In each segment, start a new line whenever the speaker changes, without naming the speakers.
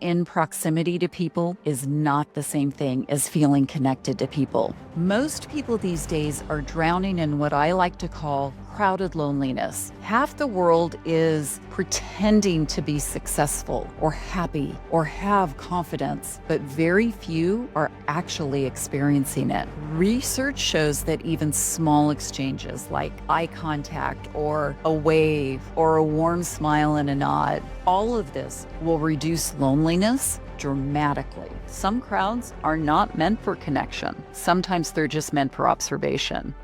in proximity to people is not the same thing as feeling connected to people. Most people these days are drowning in what I like to call crowded loneliness. Half the world is pretending to be successful or happy or have confidence, but very few are actually experiencing it. Research shows that even small exchanges like eye contact or a wave or a warm smile and a nod, all of this will reduce loneliness dramatically. Some crowds are not meant for connection. Sometimes they're just meant for observation.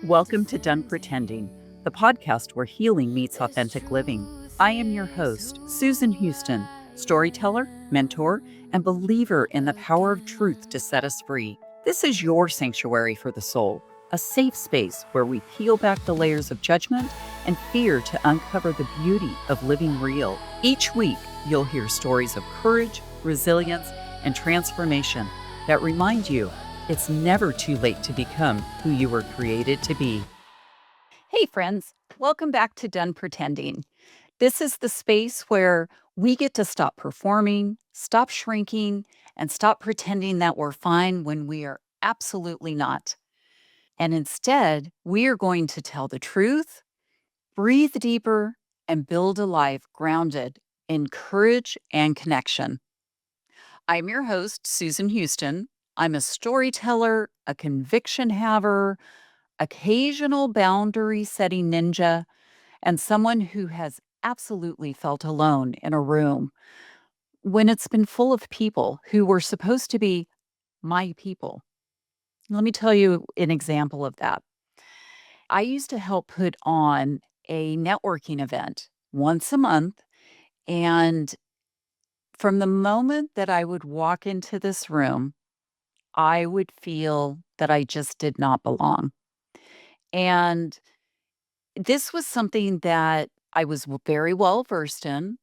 Welcome to Done Pretending, the podcast where healing meets authentic living. I am your host, Susan Houston, storyteller, mentor, and believer in the power of truth to set us free. This is your sanctuary for the soul, a safe space where we peel back the layers of judgment and fear to uncover the beauty of living real. Each week, you'll hear stories of courage, resilience, and transformation that remind you it's never too late to become who you were created to be. Hey friends, welcome back to Done Pretending. This is the space where we get to stop performing, stop shrinking, and stop pretending that we're fine when we are absolutely not. And instead, we are going to tell the truth, breathe deeper, and build a life grounded in courage and connection. I'm your host, Susan Houston. I'm a storyteller, a conviction haver, occasional boundary setting ninja, and someone who has absolutely felt alone in a room when it's been full of people who were supposed to be my people. Let me tell you an example of that. I used to help put on a networking event once a month, and from the moment that I would walk into this room, I would feel that I just did not belong. And this was something that I was very well versed in.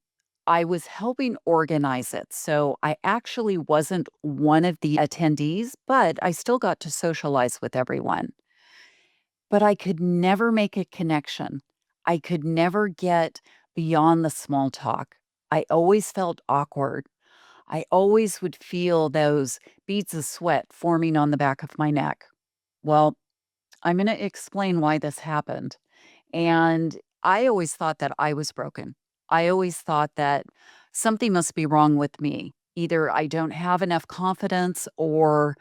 I was helping organize it. So I actually wasn't one of the attendees, but I still got to socialize with everyone. But I could never make a connection. I could never get beyond the small talk. I always felt awkward. I always would feel those beads of sweat forming on the back of my neck. Well, I'm going to explain why this happened. And I always thought that I was broken. I always thought that something must be wrong with me. Either I don't have enough confidence, or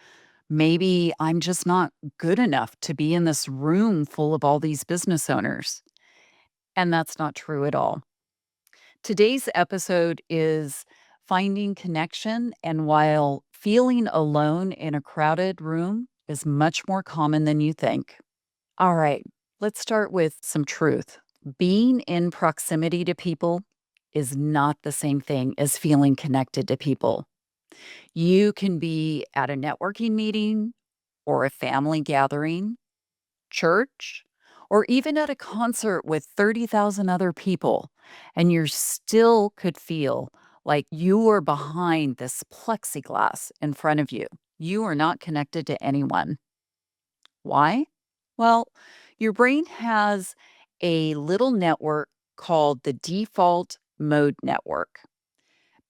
maybe I'm just not good enough to be in this room full of all these business owners. And that's not true at all. Today's episode is finding connection, and while feeling alone in a crowded room is much more common than you think. All right, let's start with some truth. Being in proximity to people is not the same thing as feeling connected to people. You can be at a networking meeting or a family gathering, church, or even at a concert with 30,000 other people, and you still could feel like you are behind this plexiglass in front of you. You are not connected to anyone. Why? Well, your brain has a little network called the default mode network.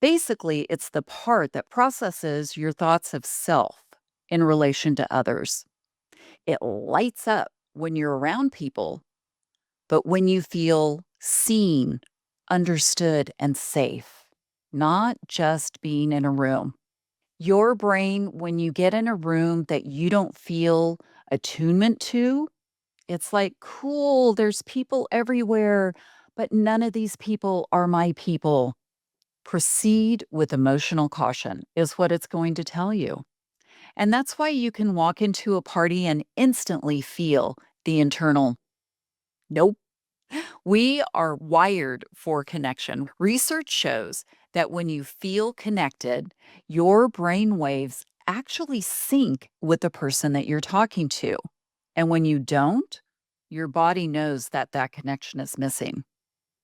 Basically, it's the part that processes your thoughts of self in relation to others. It lights up when you're around people, but when you feel seen, understood, and safe, not just being in a room. Your brain, when you get in a room that you don't feel attunement to, it's like, cool, there's people everywhere, but none of these people are my people. Proceed with emotional caution, is what it's going to tell you. And that's why you can walk into a party and instantly feel the internal, nope. We are wired for connection. Research shows that when you feel connected, your brain waves actually sync with the person that you're talking to. And when you don't, your body knows that that connection is missing.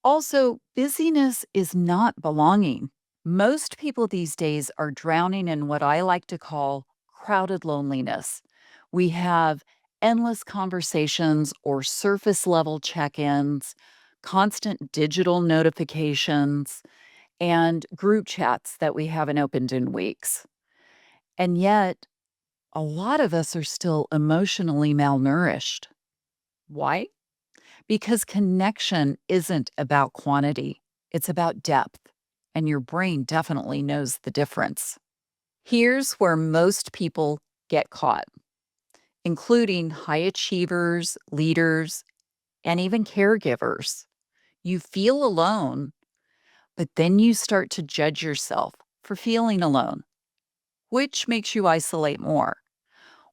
Also, busyness is not belonging. Most people these days are drowning in what I like to call crowded loneliness. We have endless conversations or surface level check ins, constant digital notifications, and group chats that we haven't opened in weeks. And yet, a lot of us are still emotionally malnourished. Why? Because connection isn't about quantity, it's about depth. And your brain definitely knows the difference. Here's where most people get caught, including high achievers, leaders, and even caregivers. You feel alone, but then you start to judge yourself for feeling alone, which makes you isolate more,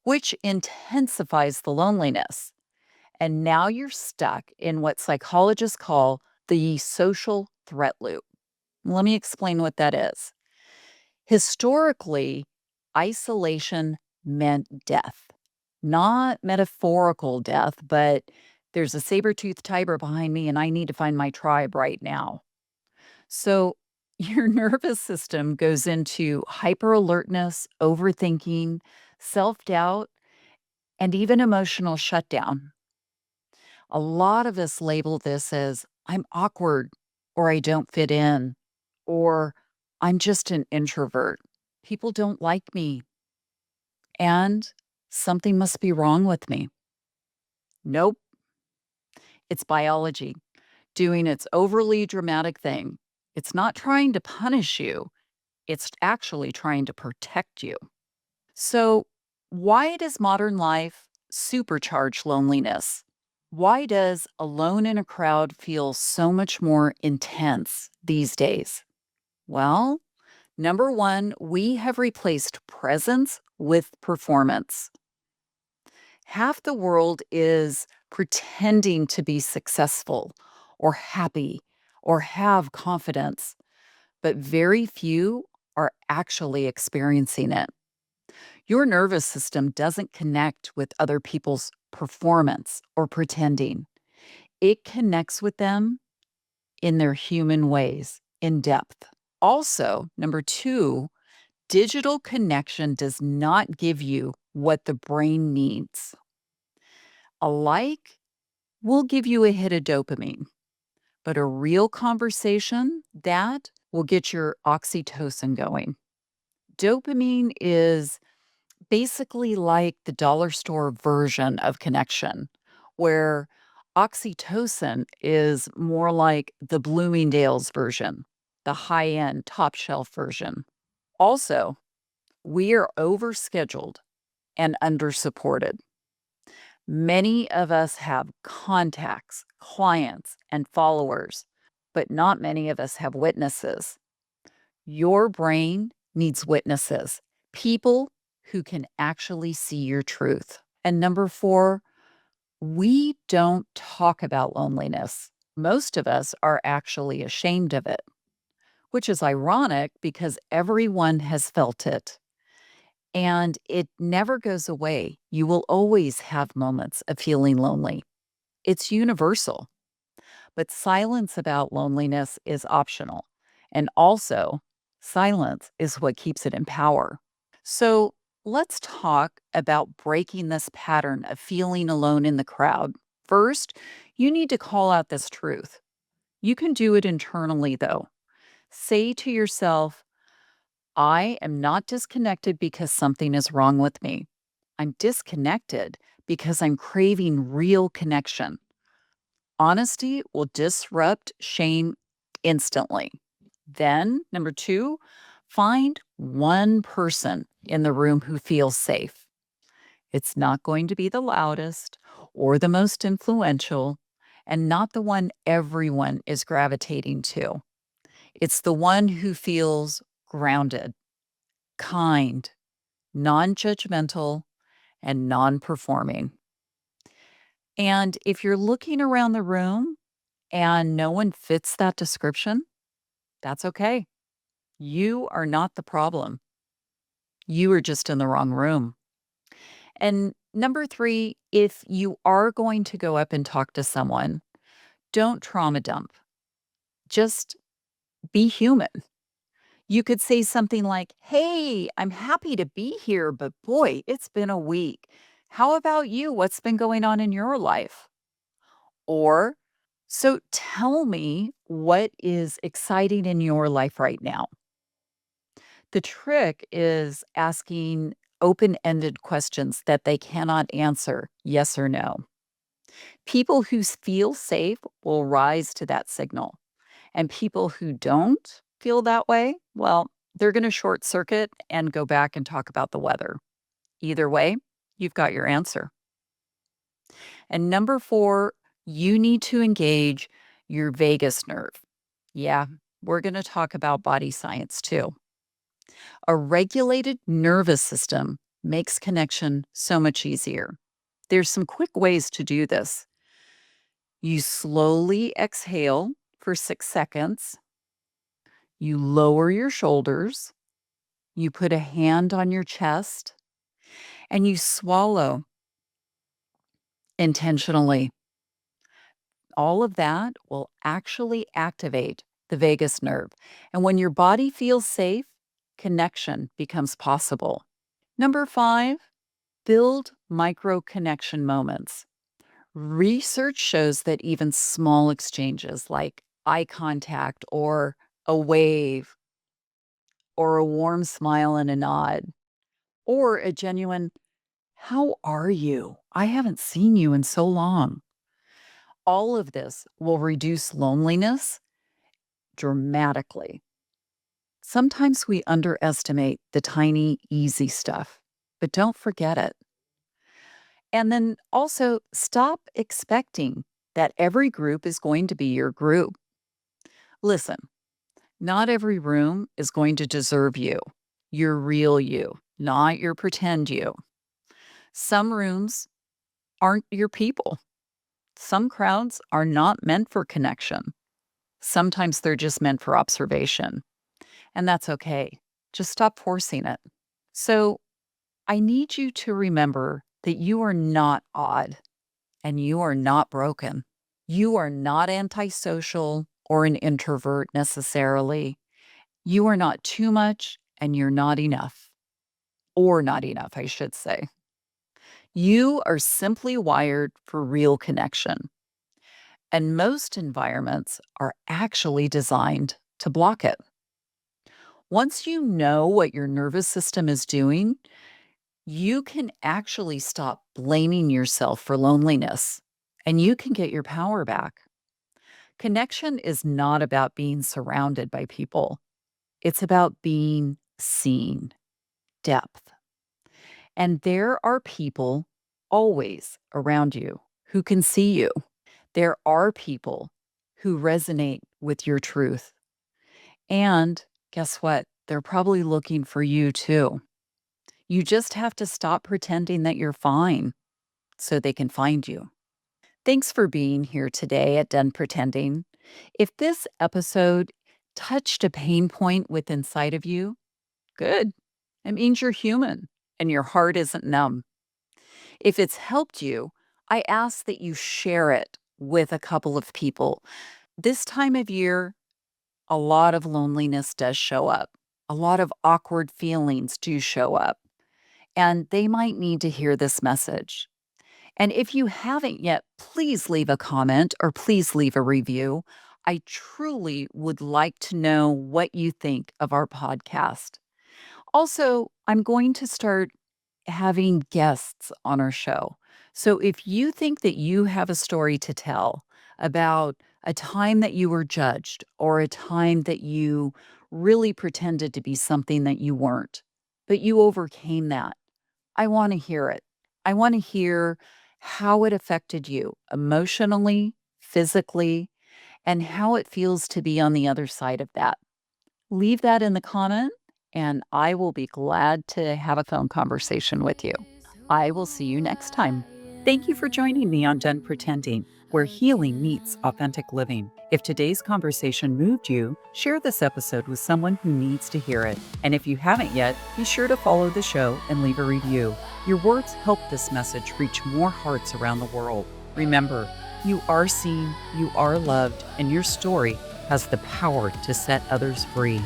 which intensifies the loneliness. And now you're stuck in what psychologists call the social threat loop. Let me explain what that is. Historically, isolation meant death, not metaphorical death, but there's a saber-toothed tiger behind me and I need to find my tribe right now. So your nervous system goes into hyper alertness, overthinking, self doubt, and even emotional shutdown. A lot of us label this as I'm awkward, or I don't fit in, or I'm just an introvert. People don't like me, and something must be wrong with me. Nope, it's biology doing its overly dramatic thing. It's not trying to punish you, it's actually trying to protect you. So, why does modern life supercharge loneliness? Why does alone in a crowd feel so much more intense these days? Well, number one, we have replaced presence with performance. Half the world is pretending to be successful or happy or have confidence, but very few are actually experiencing it. Your nervous system doesn't connect with other people's performance or pretending. It connects with them in their human ways, in depth. Also, number two, digital connection does not give you what the brain needs. A like will give you a hit of dopamine, but a real conversation, that will get your oxytocin going. Dopamine is basically like the dollar store version of connection, where oxytocin is more like the Bloomingdale's version, the high end, top shelf version. Also, we are overscheduled and undersupported. Many of us have contacts, clients, and followers, but not many of us have witnesses. Your brain needs witnesses, people who can actually see your truth. And number four, we don't talk about loneliness. Most of us are actually ashamed of it, which is ironic because everyone has felt it and it never goes away. You will always have moments of feeling lonely. It's universal, but silence about loneliness is optional. And also, silence is what keeps it in power. So let's talk about breaking this pattern of feeling alone in the crowd. First, you need to call out this truth. You can do it internally, though. Say to yourself, I am not disconnected because something is wrong with me. I'm disconnected because I'm craving real connection. Honesty will disrupt shame instantly. Then, number two, find one person in the room who feels safe. It's not going to be the loudest or the most influential, and not the one everyone is gravitating to. It's the one who feels grounded, kind, non judgmental, and non performing. And if you're looking around the room and no one fits that description, that's okay. You are not the problem. You are just in the wrong room. And number three, if you are going to go up and talk to someone, don't trauma dump. Just be human. You could say something like, hey, I'm happy to be here, but boy, it's been a week. How about you? What's been going on in your life? Or So tell me what is exciting in your life right now. The trick is asking open ended questions that they cannot answer yes or no. People who feel safe will rise to that signal. And people who don't feel that way, well, they're going to short circuit and go back and talk about the weather. Either way, you've got your answer. And number four, you need to engage your vagus nerve. Yeah, we're going to talk about body science too. A regulated nervous system makes connection so much easier. There's some quick ways to do this. You slowly exhale for 6 seconds. You lower your shoulders. You put a hand on your chest and you swallow intentionally. All of that will actually activate the vagus nerve. And when your body feels safe, connection becomes possible. Number five, build micro connection moments. Research shows that even small exchanges like eye contact or a wave or a warm smile and a nod or a genuine, "How are you? I haven't seen you in so long." All of this will reduce loneliness dramatically. Sometimes we underestimate the tiny, easy stuff, but don't forget it. And then also stop expecting that every group is going to be your group. Listen, not every room is going to deserve you, your real you, not your pretend you. Some rooms aren't your people. Some crowds are not meant for connection. Sometimes they're just meant for observation, and that's okay. Just stop forcing it. So, I need you to remember that you are not odd and you are not broken. You are not antisocial or an introvert necessarily. You are not too much and you're not enough, or not enough, I should say. You are simply wired for real connection. And most environments are actually designed to block it. Once you know what your nervous system is doing, you can actually stop blaming yourself for loneliness and you can get your power back. Connection is not about being surrounded by people, it's about being seen, depth. And there are people always around you who can see you. There are people who resonate with your truth. And guess what? They're probably looking for you too. You just have to stop pretending that you're fine so they can find you. Thanks for being here today at Done Pretending. If this episode touched a pain point with inside of you, good. It means you're human and your heart isn't numb. If it's helped you, I ask that you share it with a couple of people. This time of year, a lot of loneliness does show up. A lot of awkward feelings do show up, and they might need to hear this message. And if you haven't yet, please leave a comment or please leave a review. I truly would like to know what you think of our podcast. Also, I'm going to start having guests on our show. So if you think that you have a story to tell about a time that you were judged or a time that you really pretended to be something that you weren't, but you overcame that, I want to hear it. I want to hear how it affected you emotionally, physically, and how it feels to be on the other side of that. Leave that in the comment, and I will be glad to have a phone conversation with you. I will see you next time. Thank you for joining me on Done Pretending, where healing meets authentic living. If today's conversation moved you, share this episode with someone who needs to hear it. And if you haven't yet, be sure to follow the show and leave a review. Your words help this message reach more hearts around the world. Remember, you are seen, you are loved, and your story has the power to set others free.